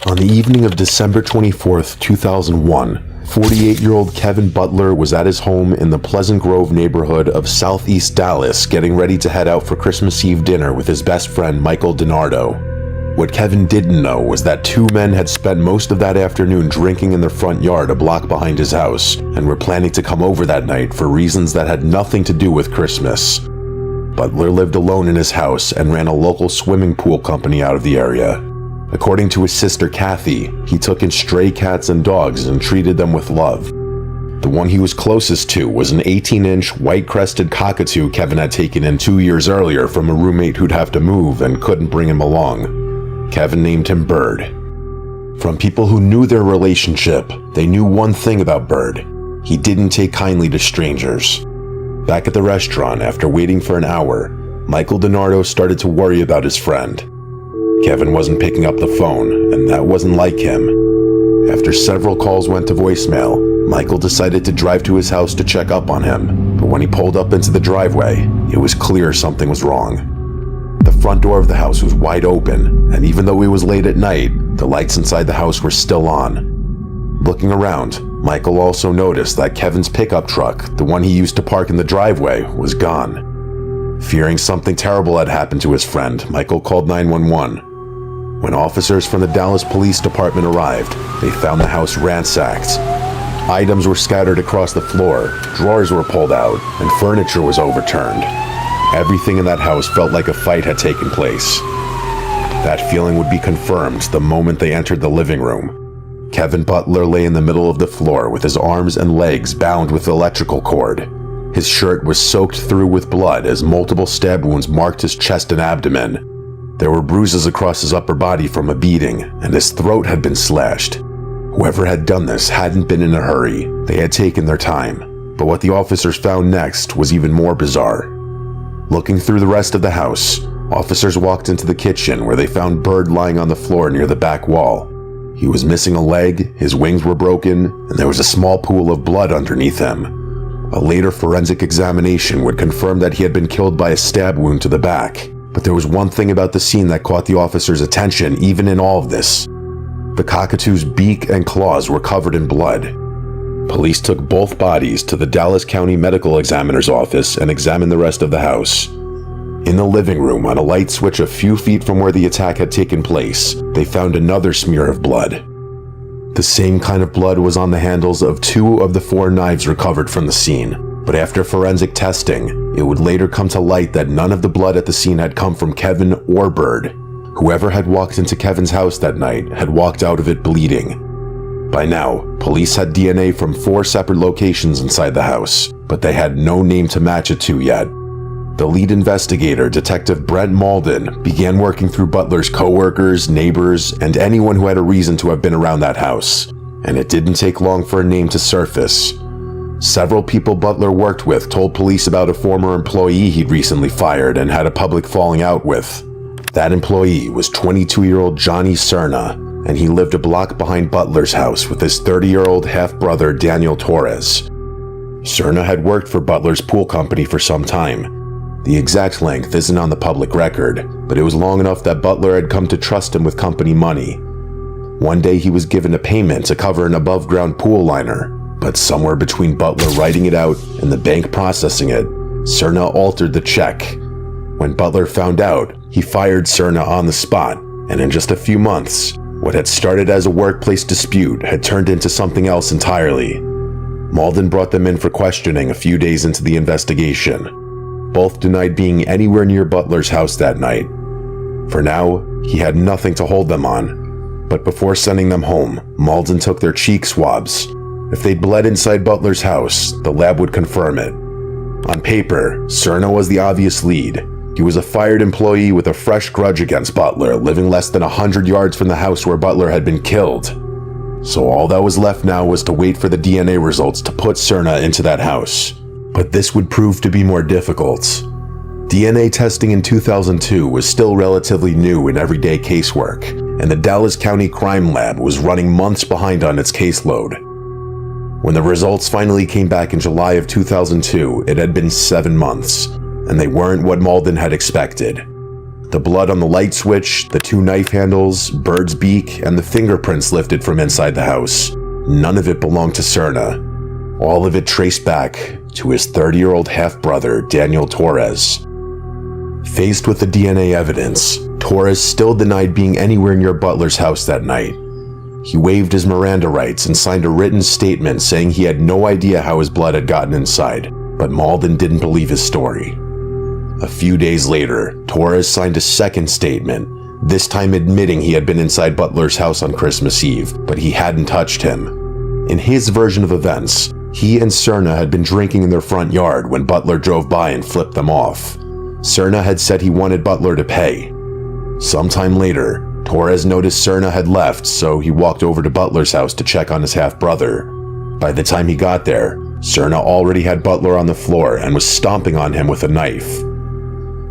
On the evening of December 24th, 2001, 48-year-old Kevin Butler was at his home in the Pleasant Grove neighborhood of Southeast Dallas, getting ready to head out for Christmas Eve dinner with his best friend Michael DiNardo. What Kevin didn't know was that two men had spent most of that afternoon drinking in their front yard a block behind his house, and were planning to come over that night for reasons that had nothing to do with Christmas. Butler lived alone in his house and ran a local swimming pool company out of the area. According to his sister Kathy, he took in stray cats and dogs and treated them with love. The one he was closest to was an 18-inch white-crested cockatoo Kevin had taken in 2 years earlier from a roommate who'd have to move and couldn't bring him along. Kevin named him Bird. From people who knew their relationship, they knew one thing about Bird: he didn't take kindly to strangers. Back at the restaurant, after waiting for an hour, Michael DiNardo started to worry about his friend. Kevin wasn't picking up the phone, and that wasn't like him. After several calls went to voicemail, Michael decided to drive to his house to check up on him, but when he pulled up into the driveway, it was clear something was wrong. The front door of the house was wide open, and even though it was late at night, the lights inside the house were still on. Looking around, Michael also noticed that Kevin's pickup truck, the one he used to park in the driveway, was gone. Fearing something terrible had happened to his friend, Michael called 911. When officers from the Dallas Police Department arrived, they found the house ransacked. Items were scattered across the floor, drawers were pulled out, and furniture was overturned. Everything in that house felt like a fight had taken place. That feeling would be confirmed the moment they entered the living room. Kevin Butler lay in the middle of the floor with his arms and legs bound with electrical cord. His shirt was soaked through with blood as multiple stab wounds marked his chest and abdomen. There were bruises across his upper body from a beating, and his throat had been slashed. Whoever had done this hadn't been in a hurry. They had taken their time. But what the officers found next was even more bizarre. Looking through the rest of the house, officers walked into the kitchen where they found Bird lying on the floor near the back wall. He was missing a leg, his wings were broken, and there was a small pool of blood underneath him. A later forensic examination would confirm that he had been killed by a stab wound to the back. But there was one thing about the scene that caught the officers' attention even in all of this. The cockatoo's beak and claws were covered in blood. Police took both bodies to the Dallas County Medical Examiner's office and examined the rest of the house. In the living room, on a light switch a few feet from where the attack had taken place, they found another smear of blood. The same kind of blood was on the handles of 2 of the 4 knives recovered from the scene. But after forensic testing, it would later come to light that none of the blood at the scene had come from Kevin or Bird. Whoever had walked into Kevin's house that night had walked out of it bleeding. By now, police had DNA from 4 separate locations inside the house, but they had no name to match it to yet. The lead investigator, Detective Brent Malden, began working through Butler's co-workers, neighbors, and anyone who had a reason to have been around that house. And it didn't take long for a name to surface. Several people Butler worked with told police about a former employee he'd recently fired and had a public falling out with. That employee was 22-year-old Johnny Cerna, and he lived a block behind Butler's house with his 30-year-old half-brother Daniel Torres. Cerna had worked for Butler's pool company for some time. The exact length isn't on the public record, but it was long enough that Butler had come to trust him with company money. One day he was given a payment to cover an above-ground pool liner, but somewhere between Butler writing it out and the bank processing it, Cerna altered the check. When Butler found out, he fired Cerna on the spot, and in just a few months, what had started as a workplace dispute had turned into something else entirely. Malden brought them in for questioning a few days into the investigation. Both denied being anywhere near Butler's house that night. For now, he had nothing to hold them on, but before sending them home, Malden took their cheek swabs. If they'd bled inside Butler's house, the lab would confirm it. On paper, Cerna was the obvious lead. He was a fired employee with a fresh grudge against Butler, living less than 100 yards from the house where Butler had been killed. So all that was left now was to wait for the DNA results to put Cerna into that house. But this would prove to be more difficult. DNA testing in 2002 was still relatively new in everyday casework, and the Dallas County Crime Lab was running months behind on its caseload. When the results finally came back in July of 2002, it had been 7 months, and they weren't what Malden had expected. The blood on the light switch, the 2 knife handles, Bird's beak, and the fingerprints lifted from inside the house. None of it belonged to Cerna. All of it traced back to his 30-year-old half-brother, Daniel Torres. Faced with the DNA evidence, Torres still denied being anywhere near Butler's house that night. He waived his Miranda rights and signed a written statement saying he had no idea how his blood had gotten inside, but Malden didn't believe his story. A few days later, Torres signed a second statement, this time admitting he had been inside Butler's house on Christmas Eve, but he hadn't touched him. In his version of events, he and Cerna had been drinking in their front yard when Butler drove by and flipped them off. Cerna had said he wanted Butler to pay. Sometime later, Torres noticed Cerna had left, so he walked over to Butler's house to check on his half-brother. By the time he got there, Cerna already had Butler on the floor and was stomping on him with a knife.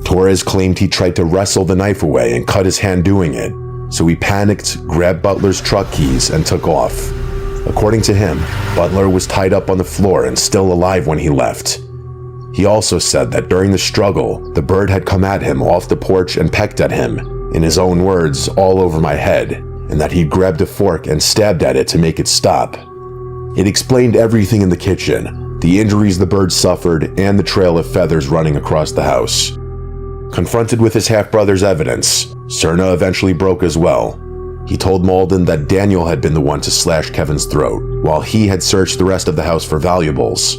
Torres claimed he tried to wrestle the knife away and cut his hand doing it, so he panicked, grabbed Butler's truck keys, and took off. According to him, Butler was tied up on the floor and still alive when he left. He also said that during the struggle, the bird had come at him off the porch and pecked at him, in his own words, all over my head, and that he'd grabbed a fork and stabbed at it to make it stop. It explained everything in the kitchen, the injuries the bird suffered, and the trail of feathers running across the house. Confronted with his half-brother's evidence, Cerna eventually broke as well. He told Malden that Daniel had been the one to slash Kevin's throat, while he had searched the rest of the house for valuables.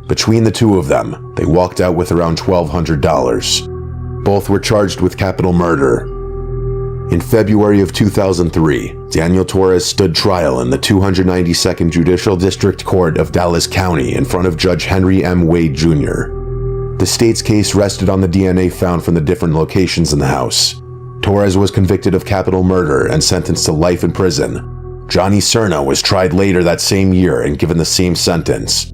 Between the two of them, they walked out with around $1,200. Both were charged with capital murder. In February of 2003, Daniel Torres stood trial in the 292nd Judicial District Court of Dallas County in front of Judge Henry M. Wade Jr. The state's case rested on the DNA found from the different locations in the house. Torres was convicted of capital murder and sentenced to life in prison. Johnny Cerna was tried later that same year and given the same sentence.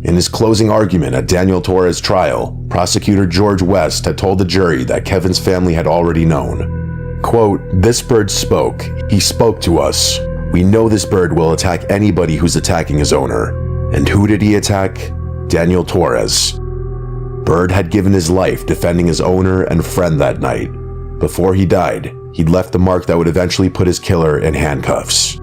In his closing argument at Daniel Torres' trial, prosecutor George West had told the jury that Kevin's family had already known. Quote, "This bird spoke. He spoke to us. We know this bird will attack anybody who's attacking his owner. And who did he attack? Daniel Torres." Bird had given his life defending his owner and friend that night. Before he died, he'd left a mark that would eventually put his killer in handcuffs.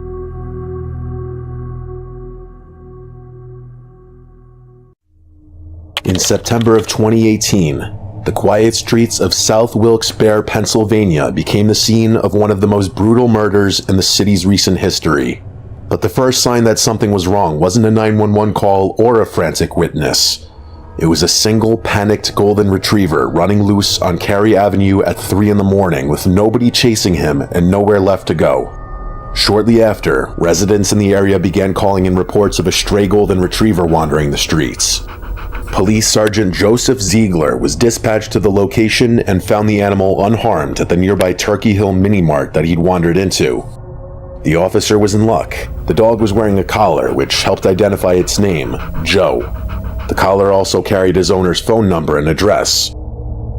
In September of 2018, the quiet streets of South Wilkes-Barre, Pennsylvania became the scene of one of the most brutal murders in the city's recent history. But the first sign that something was wrong wasn't a 911 call or a frantic witness. It was a single panicked golden retriever running loose on Cary Avenue at 3 in the morning with nobody chasing him and nowhere left to go. Shortly after, residents in the area began calling in reports of a stray golden retriever wandering the streets. Police Sergeant Joseph Ziegler was dispatched to the location and found the animal unharmed at the nearby Turkey Hill Mini-Mart that he'd wandered into. The officer was in luck. The dog was wearing a collar, which helped identify its name, Joe. The collar also carried his owner's phone number and address.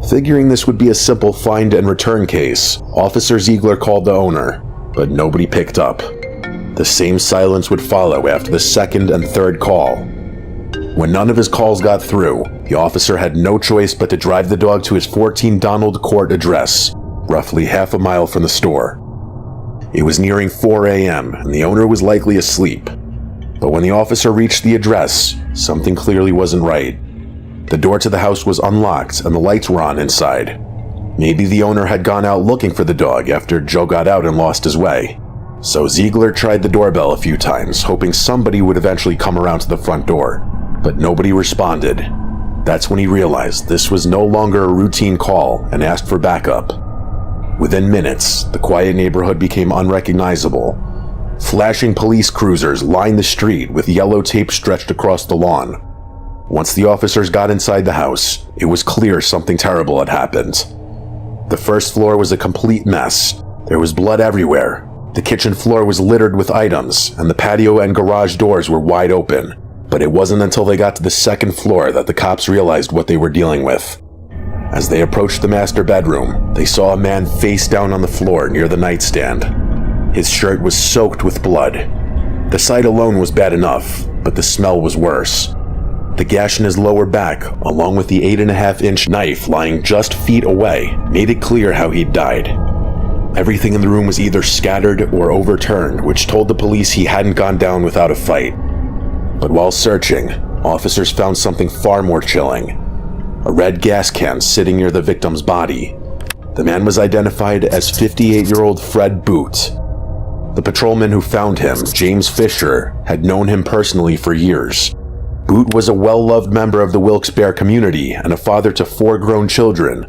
Figuring this would be a simple find and return case, Officer Ziegler called the owner, but nobody picked up. The same silence would follow after the second and third call. When none of his calls got through, the officer had no choice but to drive the dog to his 14 Donald Court address, roughly half a mile from the store. It was nearing 4 a.m., and the owner was likely asleep. But when the officer reached the address, something clearly wasn't right. The door to the house was unlocked and the lights were on inside. Maybe the owner had gone out looking for the dog after Joe got out and lost his way. So Ziegler tried the doorbell a few times, hoping somebody would eventually come around to the front door, but nobody responded. That's when he realized this was no longer a routine call and asked for backup. Within minutes, the quiet neighborhood became unrecognizable. Flashing police cruisers lined the street with yellow tape stretched across the lawn. Once the officers got inside the house, it was clear something terrible had happened. The first floor was a complete mess. There was blood everywhere. The kitchen floor was littered with items, and the patio and garage doors were wide open. But it wasn't until they got to the second floor that the cops realized what they were dealing with. As they approached the master bedroom, they saw a man face down on the floor near the nightstand. His shirt was soaked with blood. The sight alone was bad enough, but the smell was worse. The gash in his lower back, along with the 8.5-inch knife lying just feet away, made it clear how he'd died. Everything in the room was either scattered or overturned, which told the police he hadn't gone down without a fight. But while searching, officers found something far more chilling: a red gas can sitting near the victim's body. The man was identified as 58-year-old Fred Boot. The patrolman who found him, James Fisher, had known him personally for years. Boot was a well-loved member of the Wilkes-Barre community and a father to 4 grown children.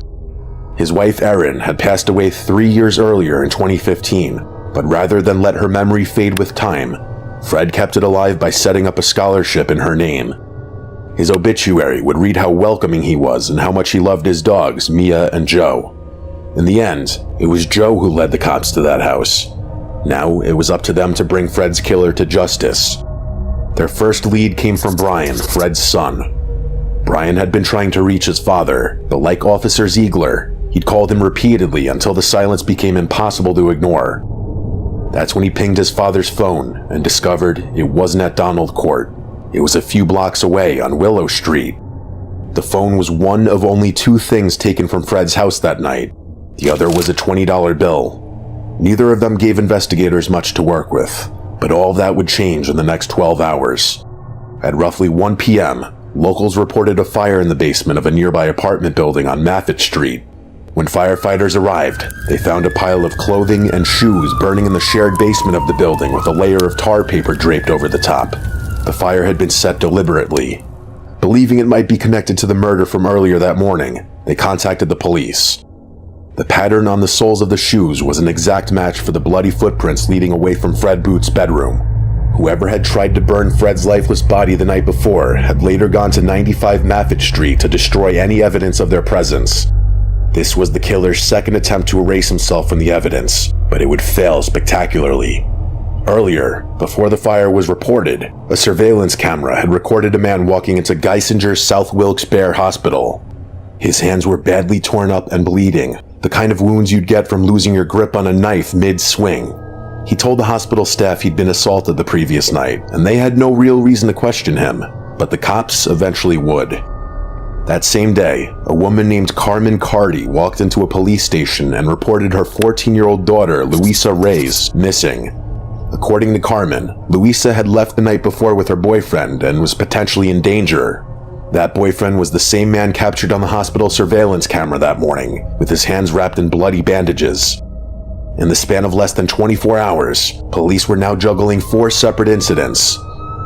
His wife Erin had passed away 3 years earlier in 2015, but rather than let her memory fade with time, Fred kept it alive by setting up a scholarship in her name. His obituary would read how welcoming he was and how much he loved his dogs, Mia and Joe. In the end, it was Joe who led the cops to that house. Now it was up to them to bring Fred's killer to justice. Their first lead came from Brian, Fred's son. Brian had been trying to reach his father, but like Officer Ziegler, he'd called him repeatedly until the silence became impossible to ignore. That's when he pinged his father's phone and discovered it wasn't at Donald Court. It was a few blocks away on Willow Street. The phone was one of only 2 things taken from Fred's house that night. The other was a $20 bill. Neither of them gave investigators much to work with, but all of that would change in the next 12 hours. At roughly 1 p.m., locals reported a fire in the basement of a nearby apartment building on Maffitt Street. When firefighters arrived, they found a pile of clothing and shoes burning in the shared basement of the building with a layer of tar paper draped over the top. The fire had been set deliberately. Believing it might be connected to the murder from earlier that morning, they contacted the police. The pattern on the soles of the shoes was an exact match for the bloody footprints leading away from Fred Boot's bedroom. Whoever had tried to burn Fred's lifeless body the night before had later gone to 95 Maffitt Street to destroy any evidence of their presence. This was the killer's second attempt to erase himself from the evidence, but it would fail spectacularly. Earlier, before the fire was reported, a surveillance camera had recorded a man walking into Geisinger's South Wilkes-Barre Hospital. His hands were badly torn up and bleeding, the kind of wounds you'd get from losing your grip on a knife mid-swing. He told the hospital staff he'd been assaulted the previous night, and they had no real reason to question him, but the cops eventually would. That same day, a woman named Carmen Cardy walked into a police station and reported her 14-year-old daughter, Louisa Reyes, missing. According to Carmen, Louisa had left the night before with her boyfriend and was potentially in danger. That boyfriend was the same man captured on the hospital surveillance camera that morning, with his hands wrapped in bloody bandages. In the span of less than 24 hours, police were now juggling 4 separate incidents: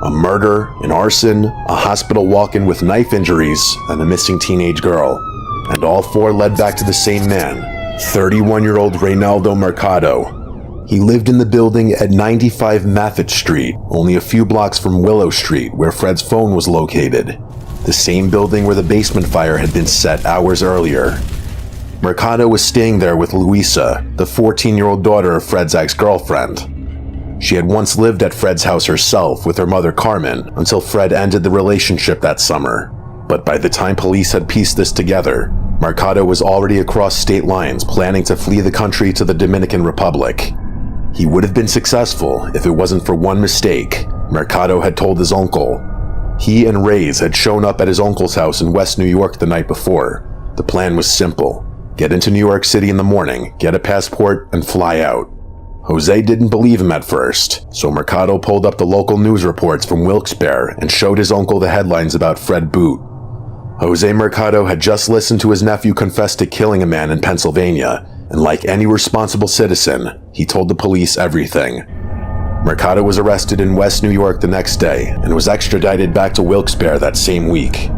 a murder, an arson, a hospital walk-in with knife injuries, and a missing teenage girl. And all 4 led back to the same man, 31-year-old Reynaldo Mercado. He lived in the building at 95 Maffitt Street, only a few blocks from Willow Street, where Fred's phone was located. The same building where the basement fire had been set hours earlier. Mercado was staying there with Louisa, the 14-year-old daughter of Fred's ex-girlfriend. She had once lived at Fred's house herself with her mother Carmen until Fred ended the relationship that summer. But by the time police had pieced this together, Mercado was already across state lines planning to flee the country to the Dominican Republic. He would have been successful if it wasn't for one mistake Mercado had told his uncle. He and Reyes had shown up at his uncle's house in West New York the night before. The plan was simple: get into New York City in the morning, get a passport, and fly out. Jose didn't believe him at first, so Mercado pulled up the local news reports from Wilkes-Barre and showed his uncle the headlines about Fred Boot. Jose Mercado had just listened to his nephew confess to killing a man in Pennsylvania, and like any responsible citizen, he told the police everything. Mercado was arrested in West New York the next day and was extradited back to Wilkes-Barre that same week.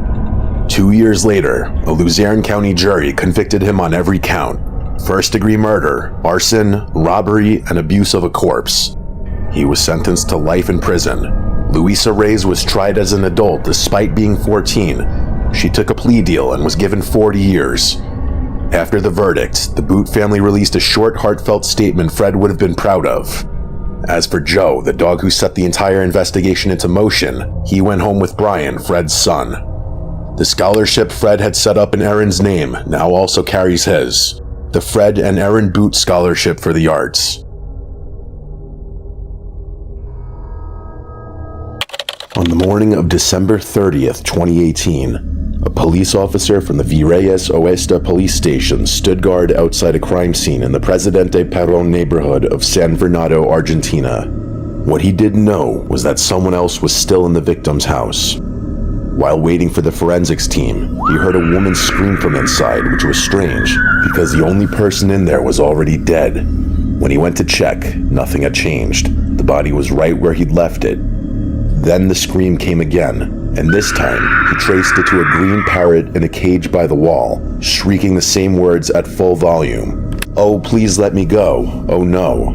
2 years later, a Luzerne County jury convicted him on every count: first-degree murder, arson, robbery, and abuse of a corpse. He was sentenced to life in prison. Louisa Reyes was tried as an adult despite being 14. She took a plea deal and was given 40 years. After the verdict, the Boot family released a short, heartfelt statement Fred would have been proud of. As for Joe, the dog who set the entire investigation into motion, he went home with Brian, Fred's son. The scholarship Fred had set up in Erin's name now also carries his: the Fred and Erin Boot Scholarship for the Arts. On the morning of December 30th, 2018, a police officer from the Virreyes Oeste police station stood guard outside a crime scene in the Presidente Perón neighborhood of San Fernando, Argentina. What he didn't know was that someone else was still in the victim's house. While waiting for the forensics team, he heard a woman scream from inside, which was strange because the only person in there was already dead. When he went to check, nothing had changed. The body was right where he'd left it. Then the scream came again, and this time he traced it to a green parrot in a cage by the wall, shrieking the same words at full volume. "Oh, please let me go. Oh no."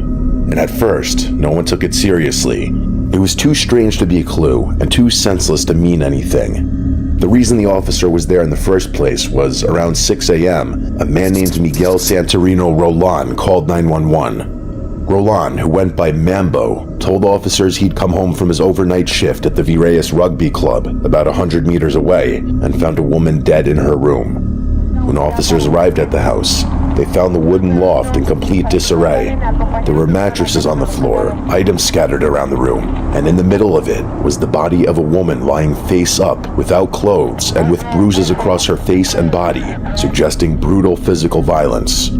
And at first, no one took it seriously. It was too strange to be a clue, and too senseless to mean anything. The reason the officer was there in the first place was around 6 a.m., a man named Miguel Santorino Roland called 911. Roland, who went by Mambo, told officers he'd come home from his overnight shift at the Virreyes Rugby Club, about 100 meters away, and found a woman dead in her room. When officers arrived at the house, they found the wooden loft in complete disarray. There were mattresses on the floor, items scattered around the room, and in the middle of it was the body of a woman lying face up, without clothes, and with bruises across her face and body, suggesting brutal physical violence.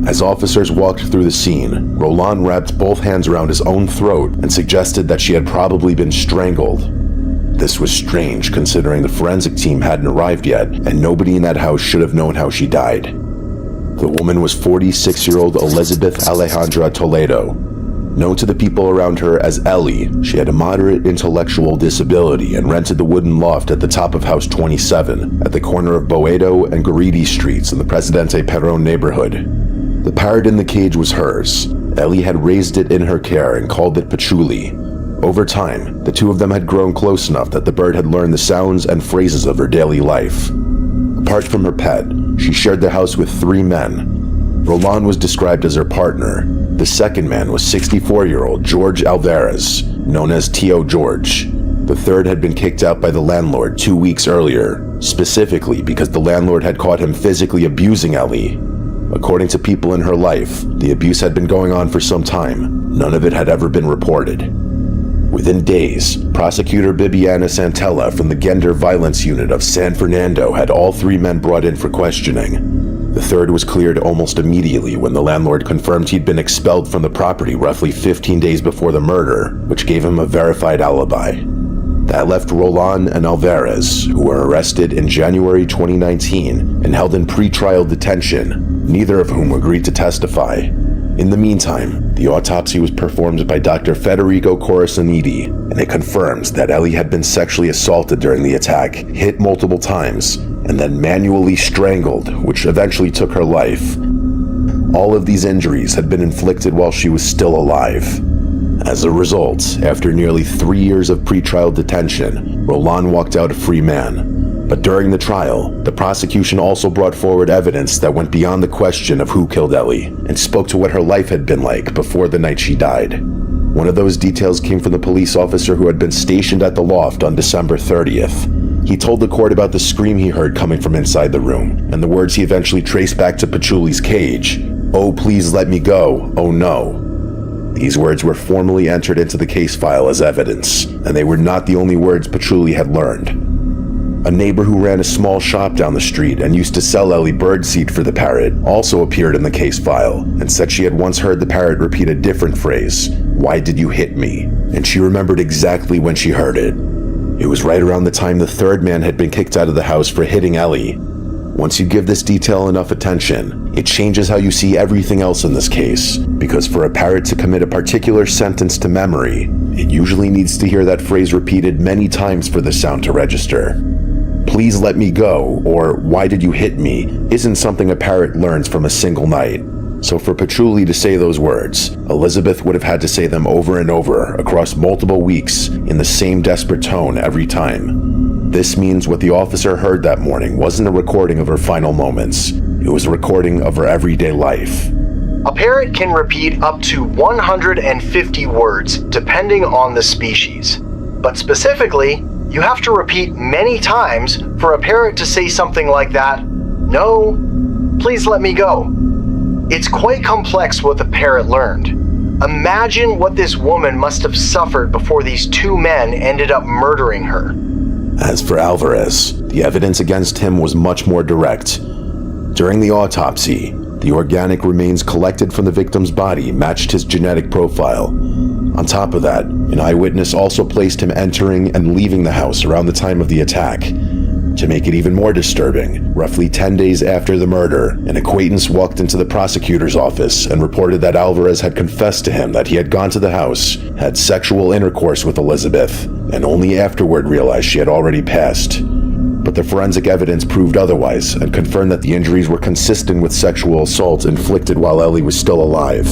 As officers walked through the scene, Roland wrapped both hands around his own throat and suggested that she had probably been strangled. This was strange considering the forensic team hadn't arrived yet, and nobody in that house should have known how she died. The woman was 46-year-old Elizabeth Alejandra Toledo. Known to the people around her as Ellie, she had a moderate intellectual disability and rented the wooden loft at the top of House 27, at the corner of Boedo and Garidi Streets in the Presidente Perón neighborhood. The parrot in the cage was hers. Ellie had raised it in her care and called it Patchouli. Over time, the two of them had grown close enough that the bird had learned the sounds and phrases of her daily life. Apart from her pet, she shared the house with 3 men. Roland was described as her partner. The second man was 64-year-old George Alvarez, known as Tio George. The third had been kicked out by the landlord 2 weeks earlier, specifically because the landlord had caught him physically abusing Ellie. According to people in her life, the abuse had been going on for some time. None of it had ever been reported. Within days, prosecutor Bibiana Santella from the Gender Violence Unit of San Fernando had all 3 men brought in for questioning. The third was cleared almost immediately when the landlord confirmed he'd been expelled from the property roughly 15 days before the murder, which gave him a verified alibi. That left Roland and Alvarez, who were arrested in January 2019 and held in pre-trial detention, neither of whom agreed to testify. In the meantime, the autopsy was performed by Dr. Federico Corasaniti, and it confirms that Ellie had been sexually assaulted during the attack, hit multiple times, and then manually strangled, which eventually took her life. All of these injuries had been inflicted while she was still alive. As a result, after nearly 3 years of pretrial detention, Roland walked out a free man. But during the trial, the prosecution also brought forward evidence that went beyond the question of who killed Ellie, and spoke to what her life had been like before the night she died. One of those details came from the police officer who had been stationed at the loft on December 30th. He told the court about the scream he heard coming from inside the room, and the words he eventually traced back to Patchouli's cage. "Oh, please let me go. Oh no." These words were formally entered into the case file as evidence, and they were not the only words Patchouli had learned. A neighbor who ran a small shop down the street and used to sell Ellie birdseed for the parrot also appeared in the case file and said she had once heard the parrot repeat a different phrase, "Why did you hit me?" And she remembered exactly when she heard it. It was right around the time the third man had been kicked out of the house for hitting Ellie. Once you give this detail enough attention, it changes how you see everything else in this case, because for a parrot to commit a particular sentence to memory, it usually needs to hear that phrase repeated many times for the sound to register. "Please let me go," or "Why did you hit me?" isn't something a parrot learns from a single night. So for Patchouli to say those words, Elizabeth would have had to say them over and over across multiple weeks in the same desperate tone every time. This means what the officer heard that morning wasn't a recording of her final moments. It was a recording of her everyday life. A parrot can repeat up to 150 words depending on the species. But specifically, you have to repeat many times for a parrot to say something like that, "No, please let me go." It's quite complex what the parrot learned. Imagine what this woman must have suffered before these two men ended up murdering her. As for Alvarez, the evidence against him was much more direct. During the autopsy, the organic remains collected from the victim's body matched his genetic profile. On top of that, an eyewitness also placed him entering and leaving the house around the time of the attack. To make it even more disturbing, roughly 10 days after the murder, an acquaintance walked into the prosecutor's office and reported that Alvarez had confessed to him that he had gone to the house, had sexual intercourse with Elizabeth, and only afterward realized she had already passed. But the forensic evidence proved otherwise and confirmed that the injuries were consistent with sexual assault inflicted while Ellie was still alive.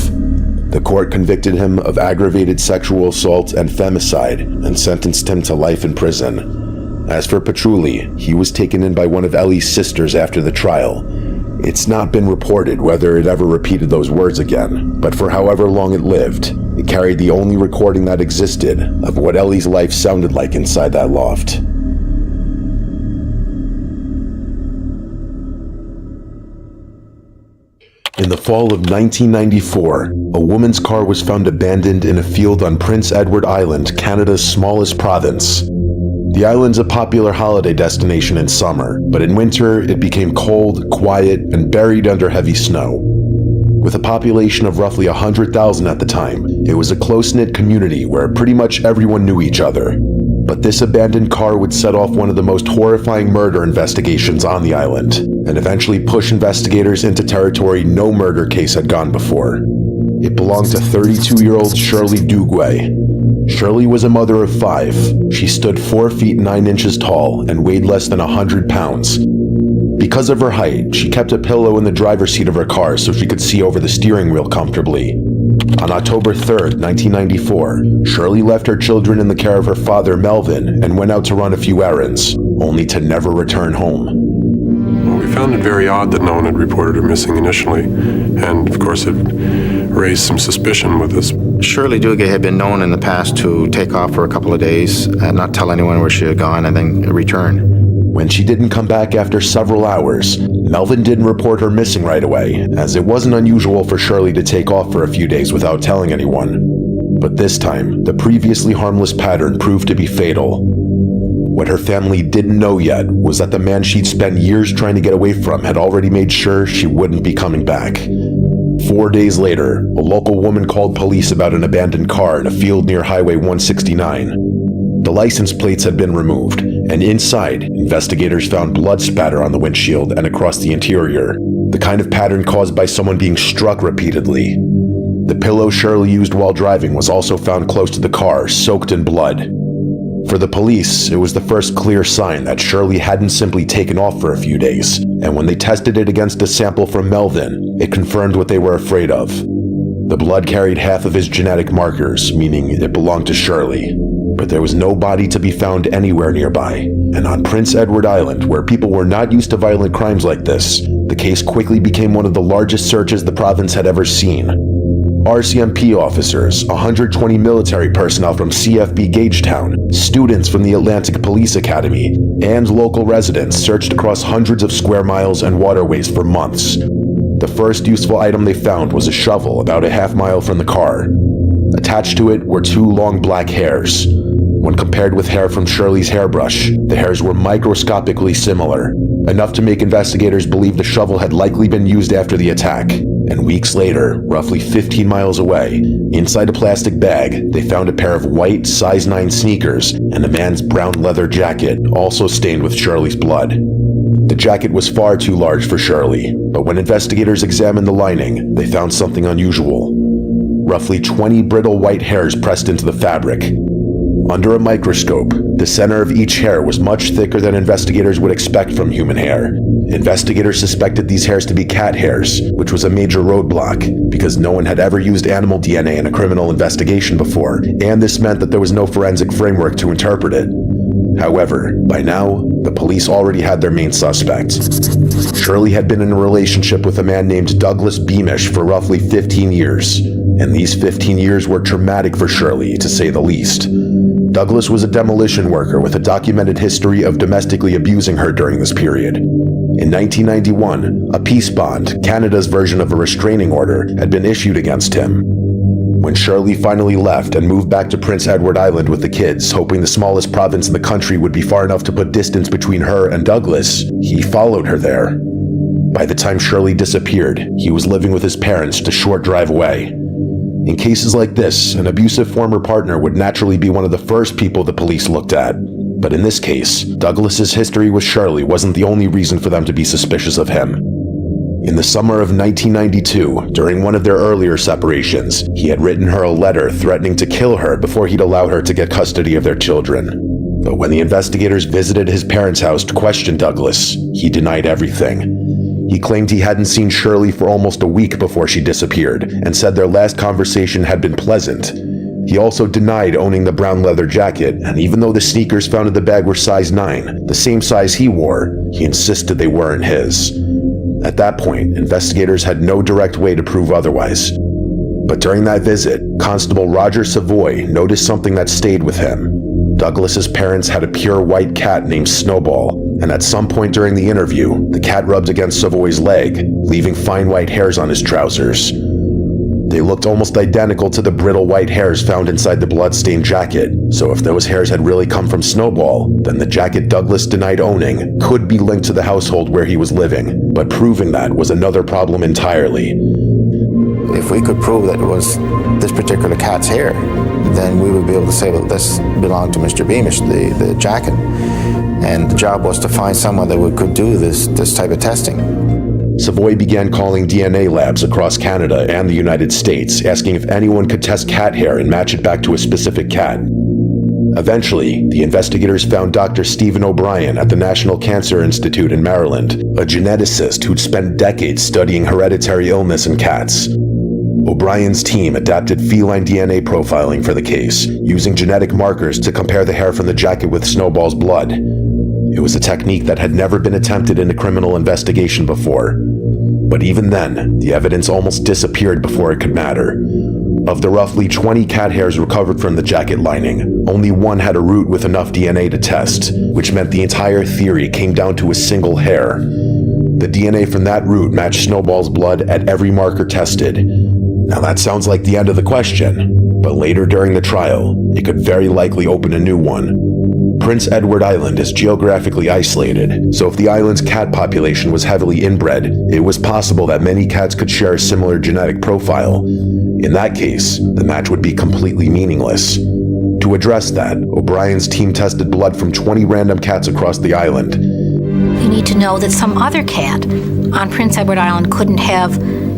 The court convicted him of aggravated sexual assault and femicide and sentenced him to life in prison. As for Petrulli, he was taken in by one of Ellie's sisters after the trial. It's not been reported whether it ever repeated those words again, but for however long it lived, it carried the only recording that existed of what Ellie's life sounded like inside that loft. In the fall of 1994, a woman's car was found abandoned in a field on Prince Edward Island, Canada's smallest province. The island's a popular holiday destination in summer, but in winter it became cold, quiet, and buried under heavy snow. With a population of roughly 100,000 at the time, it was a close-knit community where pretty much everyone knew each other. But this abandoned car would set off one of the most horrifying murder investigations on the island, and eventually push investigators into territory no murder case had gone before. It belonged to 32-year-old Shirley Duguay. Shirley was a mother of 5. She stood 4 feet 9 inches tall and weighed less than 100 pounds. Because of her height, she kept a pillow in the driver's seat of her car so she could see over the steering wheel comfortably. On October 3rd, 1994, Shirley left her children in the care of her father, Melvin, and went out to run a few errands, only to never return home. Well, we found it very odd that no one had reported her missing initially, and of course it raised some suspicion with us. Shirley Duguay had been known in the past to take off for a couple of days, not tell anyone where she had gone, and then return. When she didn't come back after several hours, Melvin didn't report her missing right away, as it wasn't unusual for Shirley to take off for a few days without telling anyone. But this time, the previously harmless pattern proved to be fatal. What her family didn't know yet was that the man she'd spent years trying to get away from had already made sure she wouldn't be coming back. 4 days later, a local woman called police about an abandoned car in a field near Highway 169. The license plates had been removed, and inside, investigators found blood spatter on the windshield and across the interior, the kind of pattern caused by someone being struck repeatedly. The pillow Shirley used while driving was also found close to the car, soaked in blood. For the police, it was the first clear sign that Shirley hadn't simply taken off for a few days, and when they tested it against a sample from Melvin, it confirmed what they were afraid of. The blood carried half of his genetic markers, meaning it belonged to Shirley. But there was no body to be found anywhere nearby, and on Prince Edward Island, where people were not used to violent crimes like this, the case quickly became one of the largest searches the province had ever seen. RCMP officers, 120 military personnel from CFB Gagetown, students from the Atlantic Police Academy, and local residents searched across hundreds of square miles and waterways for months. The first useful item they found was a shovel about a half-mile from the car. Attached to it were 2 long black hairs. When compared with hair from Shirley's hairbrush, the hairs were microscopically similar, enough to make investigators believe the shovel had likely been used after the attack. And weeks later, roughly 15 miles away, inside a plastic bag, they found a pair of white size 9 sneakers and a man's brown leather jacket, also stained with Shirley's blood. The jacket was far too large for Shirley, but when investigators examined the lining, they found something unusual. Roughly 20 brittle white hairs pressed into the fabric. Under a microscope, the center of each hair was much thicker than investigators would expect from human hair. Investigators suspected these hairs to be cat hairs, which was a major roadblock, because no one had ever used animal DNA in a criminal investigation before, and this meant that there was no forensic framework to interpret it. However, by now, the police already had their main suspect. Shirley had been in a relationship with a man named Douglas Beamish for roughly 15 years, and these 15 years were traumatic for Shirley, to say the least. Douglas was a demolition worker with a documented history of domestically abusing her during this period. In 1991, a peace bond, Canada's version of a restraining order, had been issued against him. When Shirley finally left and moved back to Prince Edward Island with the kids, hoping the smallest province in the country would be far enough to put distance between her and Douglas, he followed her there. By the time Shirley disappeared, he was living with his parents just a short drive away. In cases like this, an abusive former partner would naturally be one of the first people the police looked at. But in this case, Douglas's history with Shirley wasn't the only reason for them to be suspicious of him. In the summer of 1992, during one of their earlier separations, he had written her a letter threatening to kill her before he'd allow her to get custody of their children. But when the investigators visited his parents' house to question Douglas, he denied everything. He claimed he hadn't seen Shirley for almost a week before she disappeared, and said their last conversation had been pleasant. He also denied owning the brown leather jacket, and even though the sneakers found in the bag were size 9, the same size he wore, he insisted they weren't his. At that point, investigators had no direct way to prove otherwise. But during that visit, Constable Roger Savoy noticed something that stayed with him. Douglas's parents had a pure white cat named Snowball, and at some point during the interview, the cat rubbed against Savoy's leg, leaving fine white hairs on his trousers. They looked almost identical to the brittle white hairs found inside the blood-stained jacket, so if those hairs had really come from Snowball, then the jacket Douglas denied owning could be linked to the household where he was living, but proving that was another problem entirely. If we could prove that it was this particular cat's hair, then we would be able to say, well, this belonged to Mr. Beamish, the jacket. And the job was to find someone that could do this type of testing. Savoy began calling DNA labs across Canada and the United States, asking if anyone could test cat hair and match it back to a specific cat. Eventually, the investigators found Dr. Stephen O'Brien at the National Cancer Institute in Maryland, a geneticist who'd spent decades studying hereditary illness in cats. O'Brien's team adapted feline DNA profiling for the case, using genetic markers to compare the hair from the jacket with Snowball's blood. It was a technique that had never been attempted in a criminal investigation before. But even then, the evidence almost disappeared before it could matter. Of the roughly 20 cat hairs recovered from the jacket lining, only one had a root with enough DNA to test, which meant the entire theory came down to a single hair. The DNA from that root matched Snowball's blood at every marker tested. Now that sounds like the end of the question, but later during the trial, it could very likely open a new one. Prince Edward Island is geographically isolated, so if the island's cat population was heavily inbred, it was possible that many cats could share a similar genetic profile. In that case, the match would be completely meaningless. To address that, O'Brien's team tested blood from 20 random cats across the island. You need to know that some other cat on Prince Edward Island couldn't have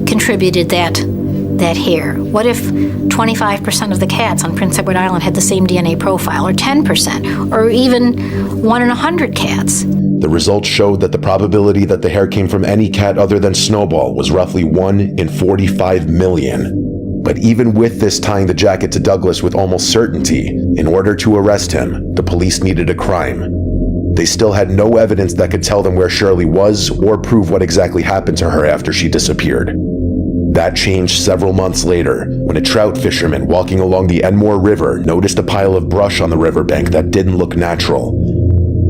contributed that hair. What if 25% of the cats on Prince Edward Island had the same DNA profile, or 10%, or even 1 in 100 cats? The results showed that the probability that the hair came from any cat other than Snowball was roughly 1 in 45 million. But even with this tying the jacket to Douglas with almost certainty, in order to arrest him, the police needed a crime. They still had no evidence that could tell them where Shirley was or prove what exactly happened to her after she disappeared. That changed several months later, when a trout fisherman walking along the Enmore River noticed a pile of brush on the riverbank that didn't look natural.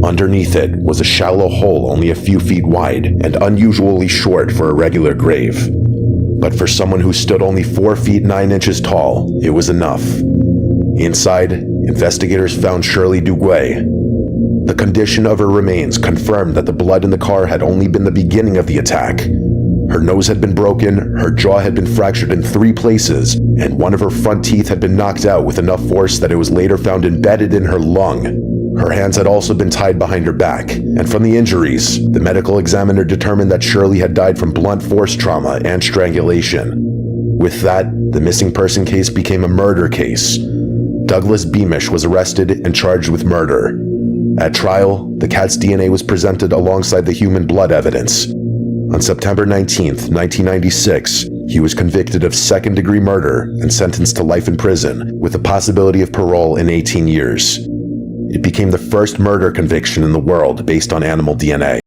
Underneath it was a shallow hole only a few feet wide and unusually short for a regular grave. But for someone who stood only 4 feet 9 inches tall, it was enough. Inside, investigators found Shirley Duguay. The condition of her remains confirmed that the blood in the car had only been the beginning of the attack. Her nose had been broken, her jaw had been fractured in 3 places, and one of her front teeth had been knocked out with enough force that it was later found embedded in her lung. Her hands had also been tied behind her back, and from the injuries, the medical examiner determined that Shirley had died from blunt force trauma and strangulation. With that, the missing person case became a murder case. Douglas Beamish was arrested and charged with murder. At trial, the cat's DNA was presented alongside the human blood evidence. On September 19, 1996, he was convicted of second-degree murder and sentenced to life in prison, with the possibility of parole in 18 years. It became the first murder conviction in the world based on animal DNA.